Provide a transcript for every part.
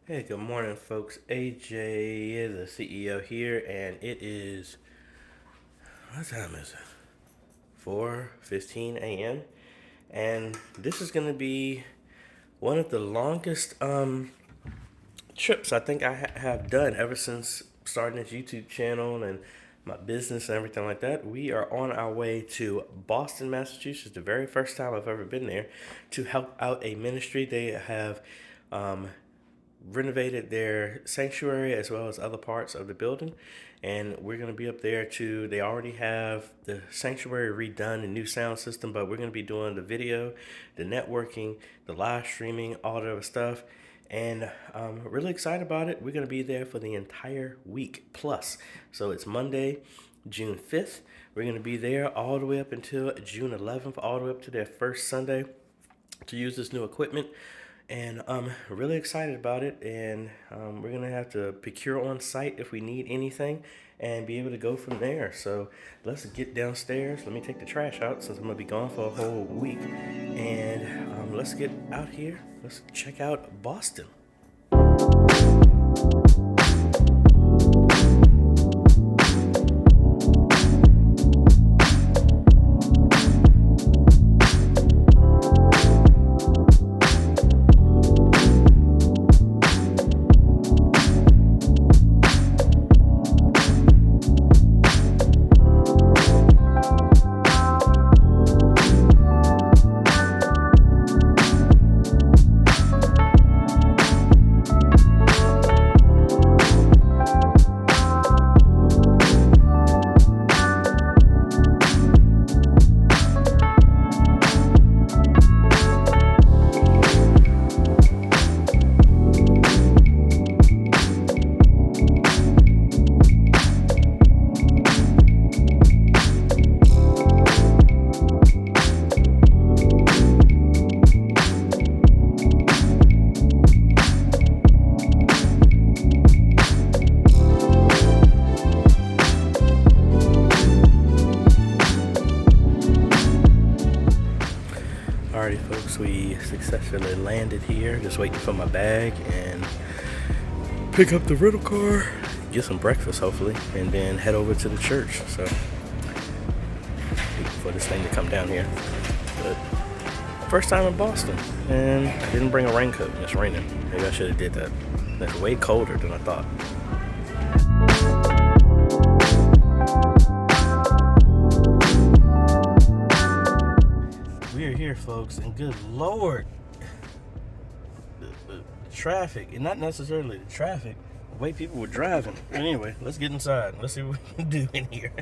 Hey, good morning, folks. AJ, the CEO here, and it is, what time is it? 4:15 a.m. And this is going to be one of the longest trips I think I have done ever since starting this YouTube channel and my business and everything like that. We are on our way to Boston, Massachusetts, the very first time I've ever been there, to help out a ministry. They have um, renovated their sanctuary as well as other parts of the building, and we're going to be up there too. They already have the sanctuary redone, a new sound system, but we're going to be doing the video, the networking, the live streaming, all the other stuff, and I'm really excited about it. We're going to be there for the entire week plus. So it's Monday, June 5th. We're going to be there all the way up until June 11th, all the way up to their first Sunday to use this new equipment. And I'm really excited about it. And we're going to have to procure on site if we need anything and be able to go from there. So let's get downstairs. Let me take the trash out since I'm going to be gone for a whole week. And let's get out here. Let's check out Boston. Alrighty, folks, we successfully landed here. Just waiting for my bag and pick up the rental car, get some breakfast, hopefully, and then head over to the church. So, waiting for this thing to come down here. But first time in Boston, and I didn't bring a raincoat. It's raining. Maybe I should have did that. It's way colder than I thought. We are here, folks, and good Lord, the traffic, and not necessarily the traffic, the way people were driving. Anyway, let's get inside. Let's see what we can do in here.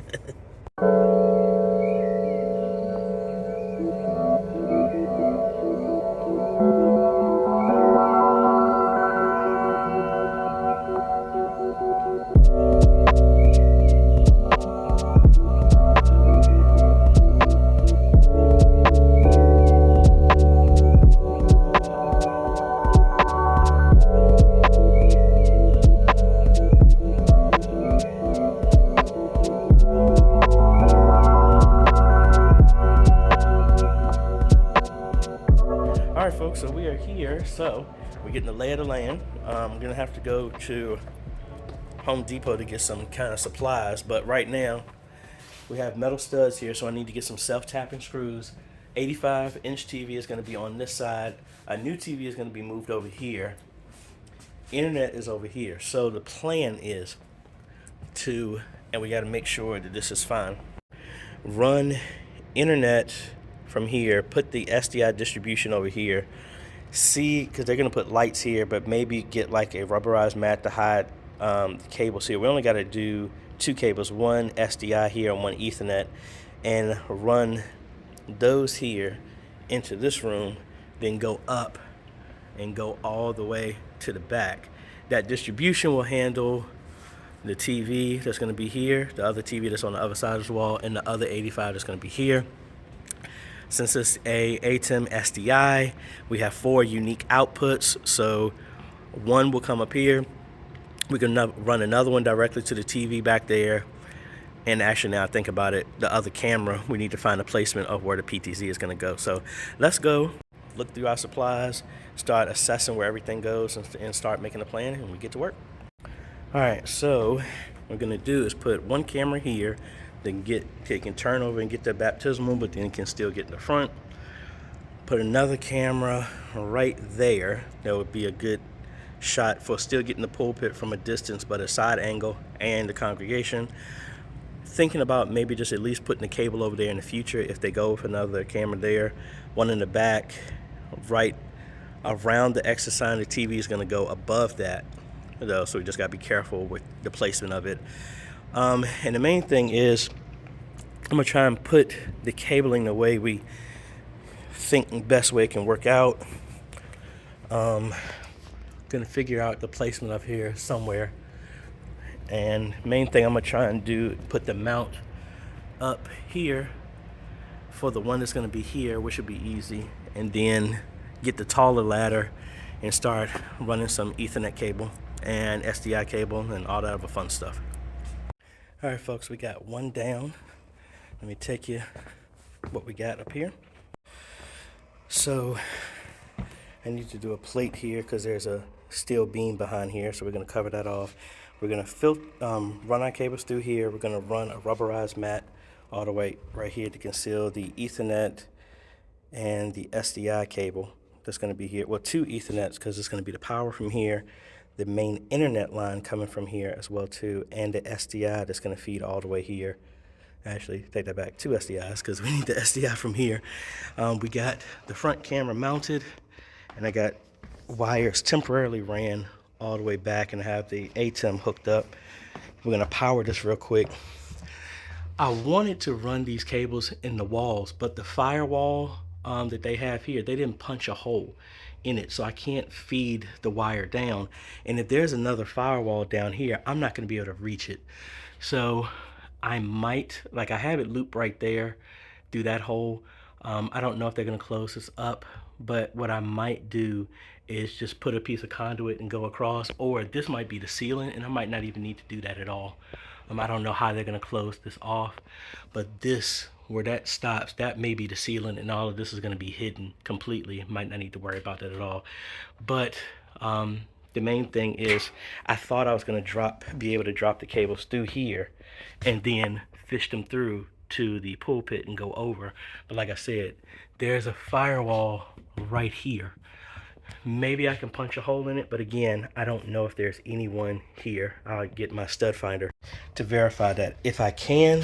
Alright, folks, so we are here. So we're getting the lay of the land. I'm gonna have to go to Home Depot to get some kind of supplies, but right now we have metal studs here, so I need to get some self-tapping screws. 85-inch TV is going to be on this side. A new TV is going to be moved over here. Internet is over here. So the plan is to, and we got to make sure that this is fine, run internet from here, put the SDI distribution over here, see, because they're going to put lights here, but maybe get like a rubberized mat to hide the cables here. We only got to do two cables, one SDI here and one Ethernet, and run those here into this room, then go up and go all the way to the back. That distribution will handle the TV that's going to be here, the other TV that's on the other side of the wall, and the other 85 that's going to be here. Since it's a ATEM SDI, we have 4 unique outputs, so one will come up here. We can run another one directly to the TV back there. And actually, now I think about it, the other camera, we need to find a placement of where the PTZ is going to go. So let's go look through our supplies, start assessing where everything goes, and start making a plan, and we get to work. All right, so what we're gonna do is put one camera here, then it can turn over and get the baptismal, but then it can still get in the front. Put another camera right there. That would be a good shot for still getting the pulpit from a distance, but a side angle and the congregation. Thinking about maybe just at least putting the cable over there in the future if they go with another camera there. One in the back, right around the exit sign. The TV is going to go above that, though, so we just got to be careful with the placement of it. And the main thing is I'm going to try and put the cabling the way we think the best way it can work out. Going to figure out the placement of here somewhere. And main thing I'm gonna try and do, put the mount up here for the one that's gonna be here, which should be easy, and then get the taller ladder and start running some Ethernet cable and SDI cable and all that other fun stuff. All right, folks, we got one down. Let me take you what we got up here. So I need to do a plate here because there's a steel beam behind here, so we're gonna cover that off. We're going to run our cables through here. We're going to run a rubberized mat all the way right here to conceal the Ethernet and the SDI cable that's going to be here. Well, two Ethernets, because it's going to be the power from here, the main internet line coming from here as well too, and the SDI that's going to feed all the way here. Actually, take that back, two SDIs, because we need the SDI from here. We got the front camera mounted, and I got wires temporarily ran all the way back, and have the ATEM hooked up. We're gonna power this real quick. I wanted to run these cables in the walls, but the firewall that they have here, they didn't punch a hole in it, so I can't feed the wire down. And if there's another firewall down here, I'm not gonna be able to reach it. So I might, like I have it looped right there through that hole. I don't know if they're gonna close this up, but what I might do is just put a piece of conduit and go across, or this might be the ceiling, and I might not even need to do that at all. I don't know how they're gonna close this off, but this, where that stops, that may be the ceiling, and all of this is gonna be hidden completely. Might not need to worry about that at all. But the main thing is, I thought I was gonna be able to drop the cables through here, and then fish them through to the pulpit and go over. But like I said, there's a firewall right here. Maybe I can punch a hole in it, but again, I don't know if there's anyone here. I'll get my stud finder to verify that. If I can,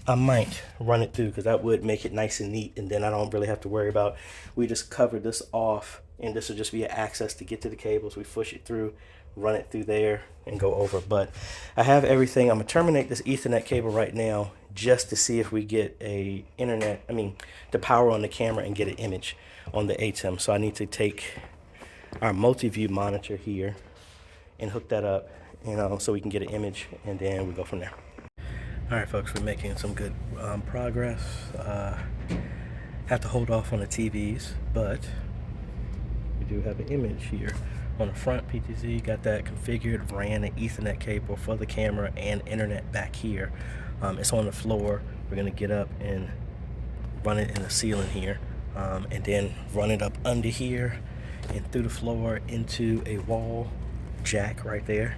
I might run it through, because that would make it nice and neat, and then I don't really have to worry about, we just cover this off, and this will just be an access to get to the cables. We push it through, run it through there, and go over. But I have everything. I'm gonna terminate this Ethernet cable right now just to see if we get the power on the camera and get an image on the ATEM. So I need to take our multi-view monitor here and hook that up, so we can get an image, and then we go from there. All right, folks, we're making some good progress. Have to hold off on the TVs, but we do have an image here on the front. PTZ got that configured, ran an Ethernet cable for the camera and internet back here. It's on the floor. We're gonna get up and run it in the ceiling here, and then run it up under here and through the floor into a wall jack right there.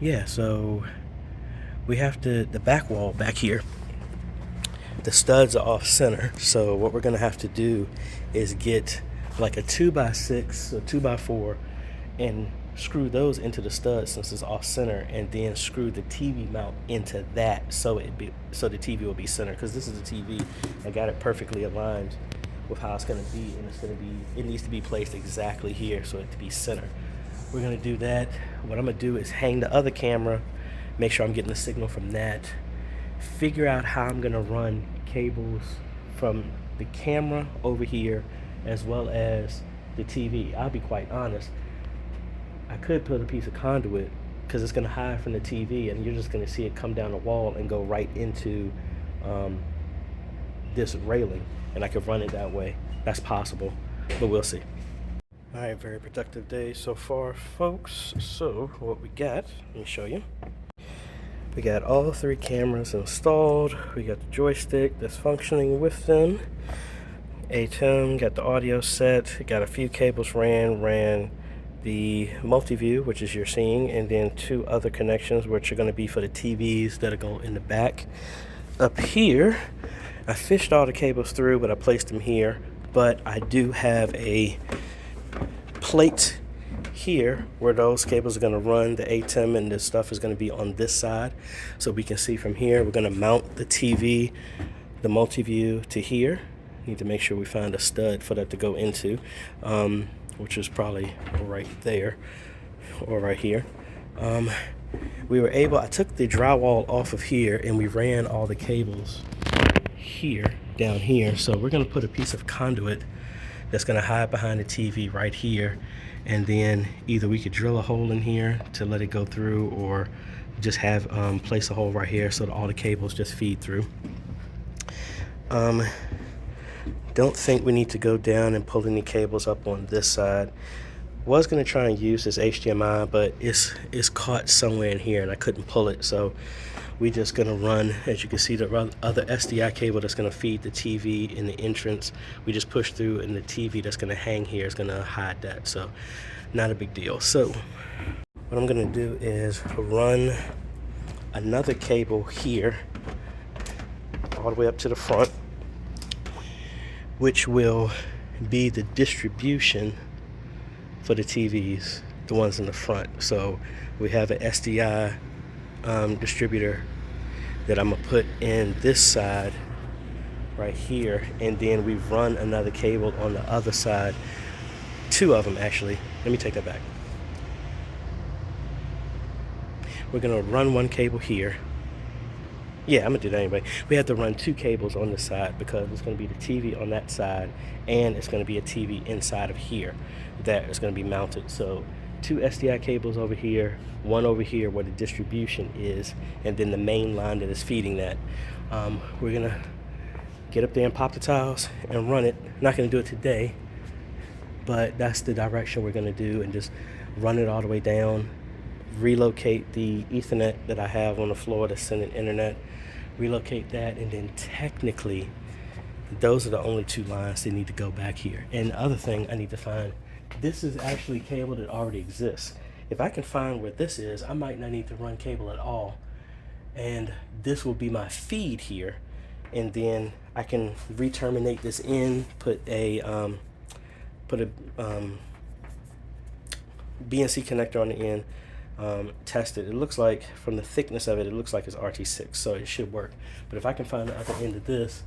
Yeah, so we have the back wall back here. The studs are off center, so what we're gonna have to do is get like a 2x6 or 2x4 and screw those into the studs since it's off center, and then screw the TV mount into that so the TV will be centered, because this is a TV. I got it perfectly aligned with how it's going to be, and it needs to be placed exactly here so it to be centered. We're going to do that. What I'm going to do is hang the other camera, make sure I'm getting the signal from that, figure out how I'm going to run cables from the camera over here as well as the TV. I'll be quite honest, I could put a piece of conduit, because it's going to hide from the TV, and you're just going to see it come down the wall and go right into this railing, and I could run it that way. That's possible, but we'll see. All right, very productive day so far, folks. So what we got, let me show you. We got all 3 cameras installed. We got the joystick that's functioning with them. ATEM, got the audio set, got a few cables ran the multi-view, which is you're seeing, and then 2 other connections, which are going to be for the TVs that'll go in the back. Up here, I fished all the cables through, but I placed them here. But I do have a plate here where those cables are going to run. The ATEM and this stuff is going to be on this side, so we can see from here. We're going to mount the TV, the multi-view, to here. Need to make sure we find a stud for that to go into, which is probably right there or right here. We were able, I took the drywall off of here and we ran all the cables here, down here. So we're gonna put a piece of conduit that's gonna hide behind the TV right here. And then either we could drill a hole in here to let it go through, or just have place a hole right here so that all the cables just feed through. Don't think we need to go down and pull any cables up on this side. Was going to try and use this HDMI, but it's caught somewhere in here and I couldn't pull it, so we just going to run, as you can see, the other SDI cable that's going to feed the TV in the entrance. We just push through, and the TV that's going to hang here is going to hide that, so not a big deal. So what I'm going to do is run another cable here all the way up to the front, which will be the distribution for the TVs, the ones in the front. So we have an SDI distributor that I'm gonna put in this side right here, and then we run another cable on the other side. 2 of them actually. Let me take that back. We're gonna run 1 cable here. Yeah, I'm gonna do that anyway. We have to run 2 cables on this side because it's gonna be the TV on that side, and it's gonna be a TV inside of here that is gonna be mounted. So 2 SDI cables over here, 1 over here where the distribution is, and then the main line that is feeding that. We're gonna get up there and pop the tiles and run it. Not gonna do it today, but that's the direction we're gonna do, and just run it all the way down, relocate the Ethernet that I have on the floor that's sending internet, relocate that, and then technically those are the only 2 lines that need to go back here. And the other thing I need to find, this is actually cable that already exists. If I can find where this is, I might not need to run cable at all, and this will be my feed here, and then I can re-terminate this in, put a BNC connector on the end, test it. It looks like, from the thickness of it, it looks like it's RT6, so it should work. But if I can find the other end of this,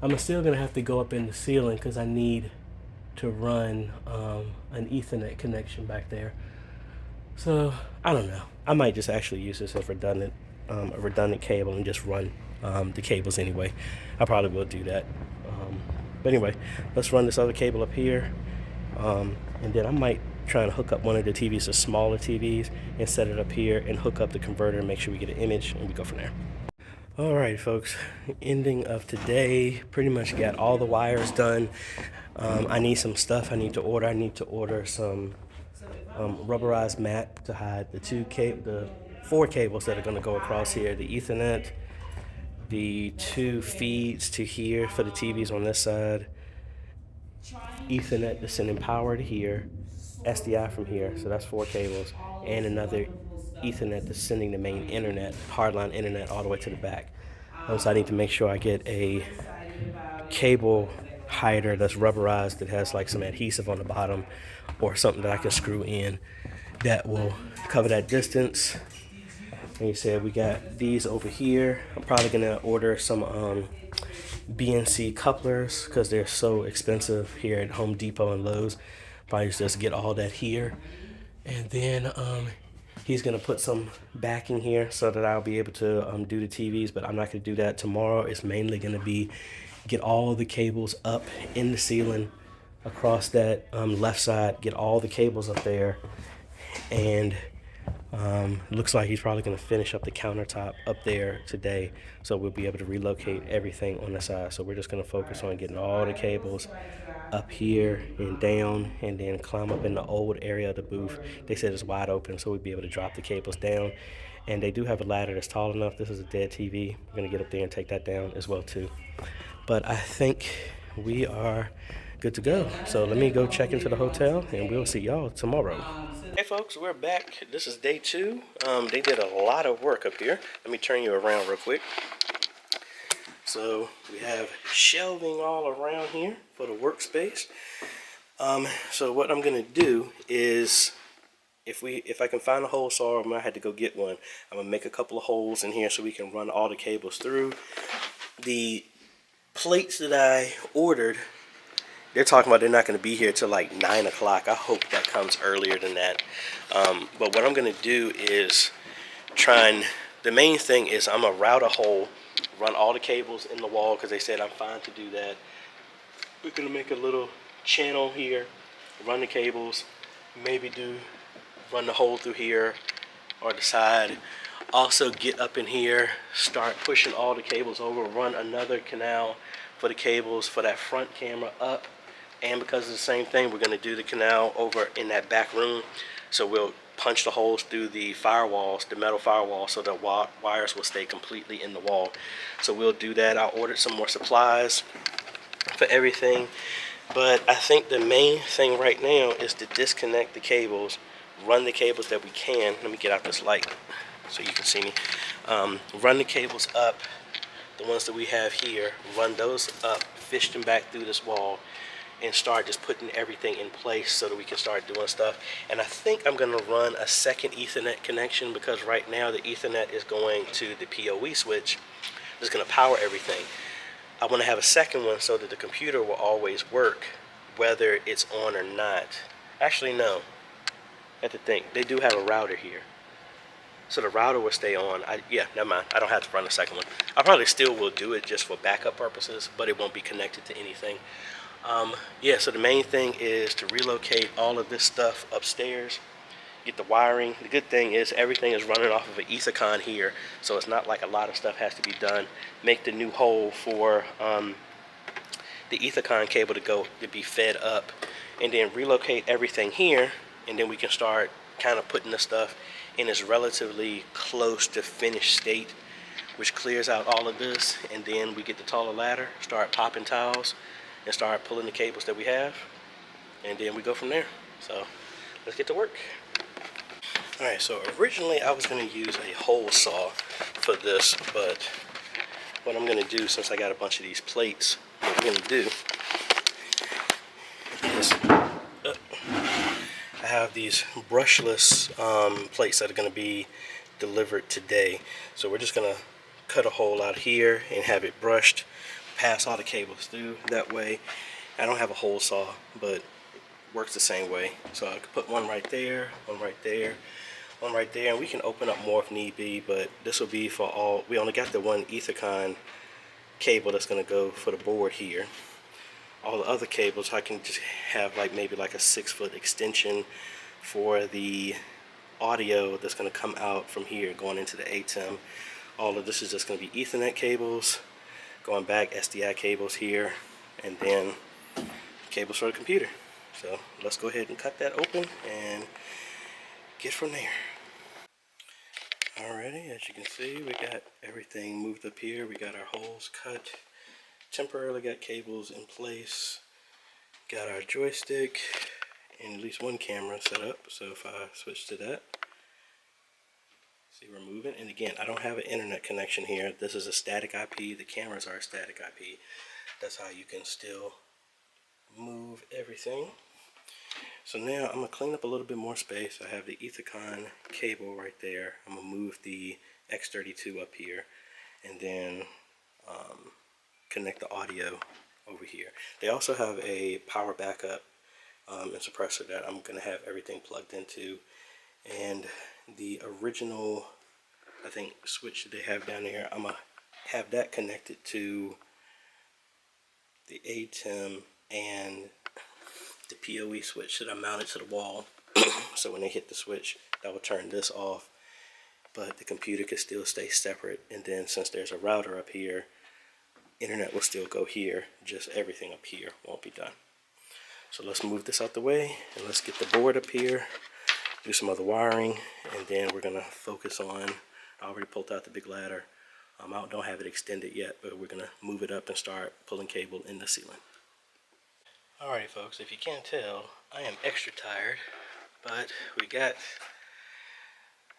I'm still gonna have to go up in the ceiling because I need to run an Ethernet connection back there. So I don't know. I might just actually use this as a redundant cable and just run the cables anyway. I probably will do that. But anyway, let's run this other cable up here, and then I might try and hook up one of the TVs, the smaller TVs, and set it up here and hook up the converter and make sure we get an image, and we go from there. All right, folks, ending of today. Pretty much got all the wires done. I need some stuff I need to order. I need to order some rubberized mat to hide the 4 cables that are going to go across here. The Ethernet, the 2 feeds to here for the TVs on this side, Ethernet to sending power to here, SDI from here, so that's 4 cables, and another Ethernet that's sending the main internet, hardline internet, all the way to the back. So I need to make sure I get a cable hider that's rubberized, that has like some adhesive on the bottom or something that I can screw in that will cover that distance. And you said we got these over here. I'm probably gonna order some BNC couplers because they're so expensive here at Home Depot and Lowe's. Probably just get all that here, and then he's gonna put some backing here so that I'll be able to do the TVs, but I'm not gonna do that tomorrow. It's mainly gonna be get all the cables up in the ceiling across that left side, get all the cables up there, and looks like he's probably gonna finish up the countertop up there today, so we'll be able to relocate everything on the side. So we're just gonna focus on getting all the cables up here and down, and then climb up in the old area of the booth. They said it's wide open, so we'd be able to drop the cables down. And they do have a ladder that's tall enough. This is a dead TV. We're gonna get up there and take that down as well too. But I think we are good to go. So let me go check into the hotel, and we'll see y'all tomorrow. Hey folks, we're back. This is day 2. They did a lot of work up here. Let me turn you around real quick. So we have shelving all around here for the workspace. So what I'm gonna do is, if I can find a hole saw, I might have to go get one. I'm gonna make a couple of holes in here so we can run all the cables through. The plates that I ordered, they're talking about they're not going to be here till like 9 o'clock. I hope that comes earlier than that. But what I'm going to do is the main thing is I'm going to route a hole, run all the cables in the wall because they said I'm fine to do that. We're going to make a little channel here, run the cables, maybe run the hole through here or the side. Also get up in here, start pushing all the cables over, run another canal for the cables for that front camera up. And because it's the same thing, we're going to do the canal over in that back room. So we'll punch the holes through the firewalls, the metal firewall, so the wires will stay completely in the wall. So we'll do that. I ordered some more supplies for everything. But I think the main thing right now is to disconnect the cables, run the cables that we can. Let me get out this light so you can see me. Run the cables up, the ones that we have here, run those up, fish them back through this wall, and start just putting everything in place so that we can start doing stuff. And I think I'm going to run a second Ethernet connection because right now the Ethernet is going to the PoE switch that's going to power everything. I want to have a second one so that the computer will always work whether it's on or not. Actually, no. I have to think. They do have a router here. So the router will stay on. Yeah, never mind. I don't have to run the second one. I probably still will do it just for backup purposes, but it won't be connected to anything. Yeah, so the main thing is to relocate all of this stuff upstairs, get the wiring. The good thing is everything is running off of an EtherCon here, so it's not like a lot of stuff has to be done. Make the new hole for the EtherCon cable to be fed up, and then relocate everything here, and then we can start kind of putting the stuff in its relatively close to finished state, which clears out all of this, and then we get the taller ladder, start popping tiles, and start pulling the cables that we have, and then we go from there. So let's get to work. Alright, so originally I was going to use a hole saw for this, but what I'm going to do, since I got a bunch of these plates, what we're going to do is I have these brushless plates that are going to be delivered today. So we're just going to cut a hole out here and have it brushed, pass all the cables through that way. I don't have a hole saw, but it works the same way. So I could put one right there, one right there, one right there, and we can open up more if need be, but this will be for all. We only got the one EtherCon cable that's going to go for the board here. All the other cables I can just have maybe a 6-foot extension for the audio that's going to come out from here going into the ATEM. All of this is just going to be Ethernet cables going back, SDI cables here, and then cables for the computer. So let's go ahead and cut that open and get from there. Alrighty, as you can see, we got everything moved up here. We got our holes cut, temporarily got cables in place, got our joystick and at least one camera set up. So if I switch to that, see we're moving. And again, I don't have an internet connection here. This is a static IP. The cameras are a static IP. That's how you can still move everything. So now I'm going to clean up a little bit more space. I have the EtherCon cable right there. I'm going to move the X32 up here and then connect the audio over here. They also have a power backup and suppressor that I'm going to have everything plugged into. And the original, I think, switch that they have down there, I'm going to have that connected to the ATEM and the PoE switch that I mounted to the wall. So when they hit the switch, that will turn this off, but the computer can still stay separate. And then since there's a router up here, internet will still go here, just everything up here won't be done. So let's move this out the way and let's get the board up here, do some other wiring, and then we're gonna focus on, I already pulled out the big ladder. I don't have it extended yet, but we're gonna move it up and start pulling cable in the ceiling. Alrighty folks, if you can't tell, I am extra tired, but we got,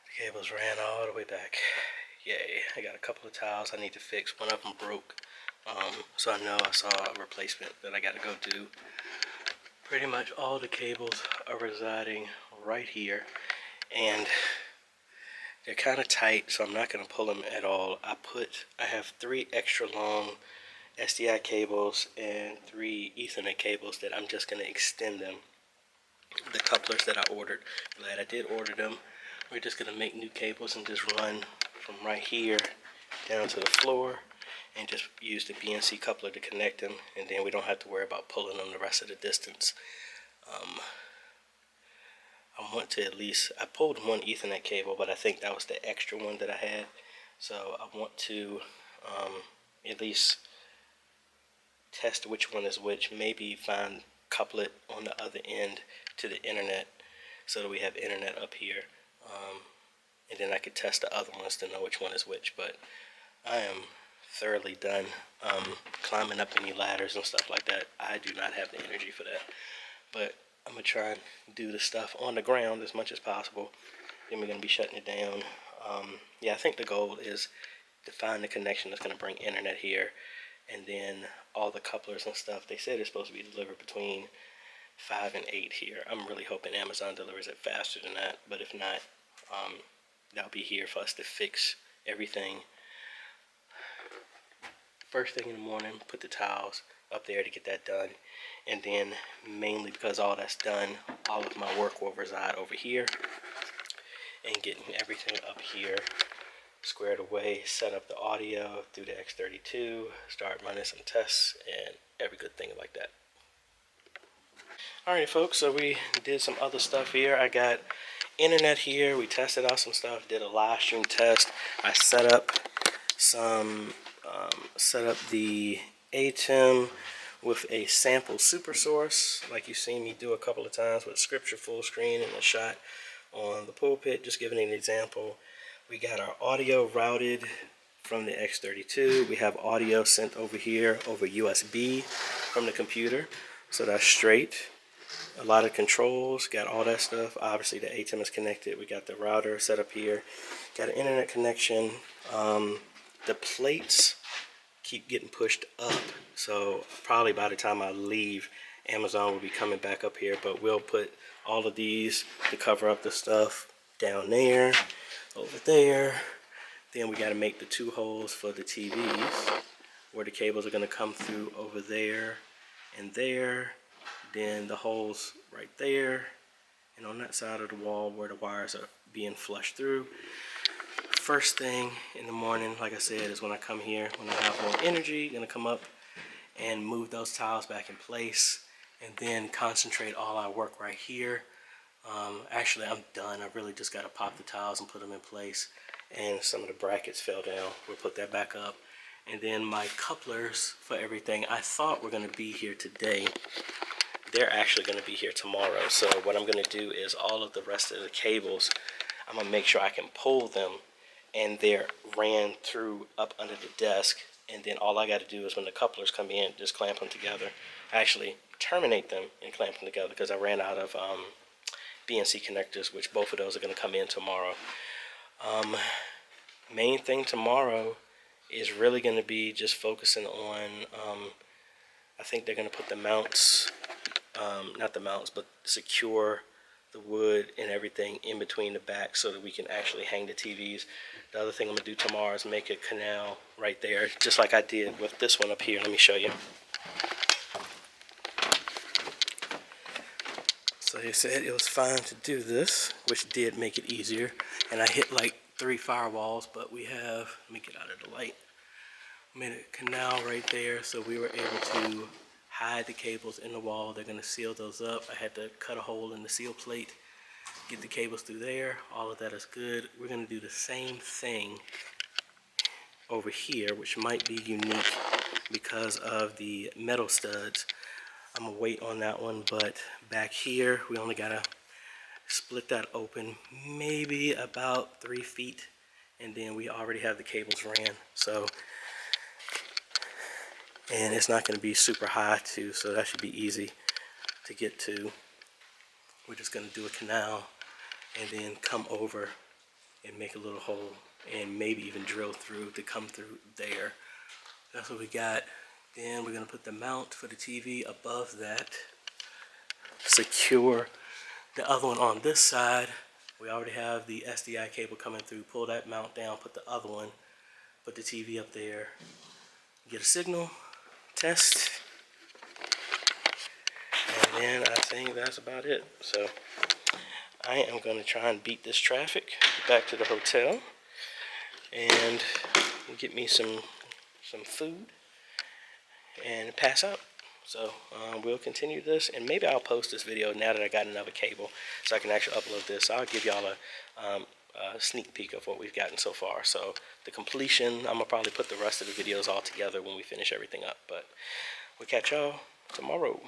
the cables ran all the way back. Yay, I got a couple of tiles I need to fix. One of them broke, so I know I saw a replacement that I gotta go do. Pretty much all the cables are residing right here, and they're kind of tight, so I'm not going to pull them at all. I have 3 extra long SDI cables and 3 Ethernet cables that I'm just going to extend them. The couplers that I ordered, glad I did order them. We're just going to make new cables and just run from right here down to the floor and just use the BNC coupler to connect them, and then we don't have to worry about pulling them the rest of the distance. I want to at least, I pulled one Ethernet cable, but I think that was the extra one that I had. So I want to at least test which one is which, maybe couple it on the other end to the internet so that we have internet up here. And then I could test the other ones to know which one is which, but I am thoroughly done climbing up any ladders and stuff like that. I do not have the energy for that, but I'm gonna try and do the stuff on the ground as much as possible. Then we're gonna be shutting it down. Yeah, I think the goal is to find the connection that's gonna bring internet here, and then all the couplers and stuff, they said it's supposed to be delivered between 5 and 8 here. I'm really hoping Amazon delivers it faster than that, but if not, that'll be here for us to fix everything. First thing in the morning, put the tiles up there to get that done, and then mainly because all that's done, all of my work will reside over here, and getting everything up here squared away, set up the audio through the X32, start running some tests, and every good thing like that. Alright folks, so we did some other stuff here. I got internet here, we tested out some stuff, did a live stream test. I set up the ATEM with a sample super source, like you've seen me do a couple of times with scripture full screen and a shot on the pulpit, just giving an example. We got our audio routed from the X32. We have audio sent over here over USB from the computer, so that's straight. A lot of controls, got all that stuff. Obviously the ATEM is connected. We got the router set up here, got an internet connection. The plates keep getting pushed up, so probably by the time I leave, Amazon will be coming back up here, but we'll put all of these to cover up the stuff down there, over there. Then we got to make the 2 holes for the TVs where the cables are going to come through over there and there. Then the holes right there and on that side of the wall where the wires are being flushed through. First thing in the morning, like I said, is when I come here, when I have more energy, gonna come up and move those tiles back in place, and then concentrate all our work right here. Actually, I'm done. I really just gotta pop the tiles and put them in place, and some of the brackets fell down. We'll put that back up. And then my couplers for everything, I thought were gonna be here today. They're actually gonna be here tomorrow. So what I'm gonna do is all of the rest of the cables, I'm gonna make sure I can pull them, and they're ran through up under the desk, and then all I got to do is when the couplers come in, just clamp them together. Actually terminate them and clamp them together because I ran out of BNC connectors, which both of those are going to come in tomorrow. Main thing tomorrow is really going to be just focusing on, I think they're going to put the mounts, not the mounts, but secure the wood and everything in between the back so that we can actually hang the TVs. The other thing I'm going to do tomorrow is make a canal right there, just like I did with this one up here. Let me show you. So they said it was fine to do this, which did make it easier. And I hit like 3 firewalls, but we have, let me get out of the light, made a canal right there so we were able to hide the cables in the wall. They're going to seal those up. I had to cut a hole in the seal plate, get the cables through there. All of that is good. We're going to do the same thing over here, which might be unique because of the metal studs. I'm gonna wait on that one. But back here, we only gotta split that open maybe about 3 feet, and then we already have the cables ran. So, and it's not gonna be super high too, so that should be easy to get to. We're just gonna do a canal and then come over and make a little hole and maybe even drill through to come through there. That's what we got. Then we're gonna put the mount for the TV above that. Secure the other one on this side. We already have the SDI cable coming through. Pull that mount down, put the other one, put the TV up there, get a signal, test, and then I think that's about it. So I am gonna try and beat this traffic, get back to the hotel, and get me some food and pass out. So we'll continue this, and maybe I'll post this video now that I got another cable, so I can actually upload this. I'll give y'all a sneak peek of what we've gotten so far. So the completion, I'm gonna probably put the rest of the videos all together when we finish everything up. But we'll catch y'all tomorrow.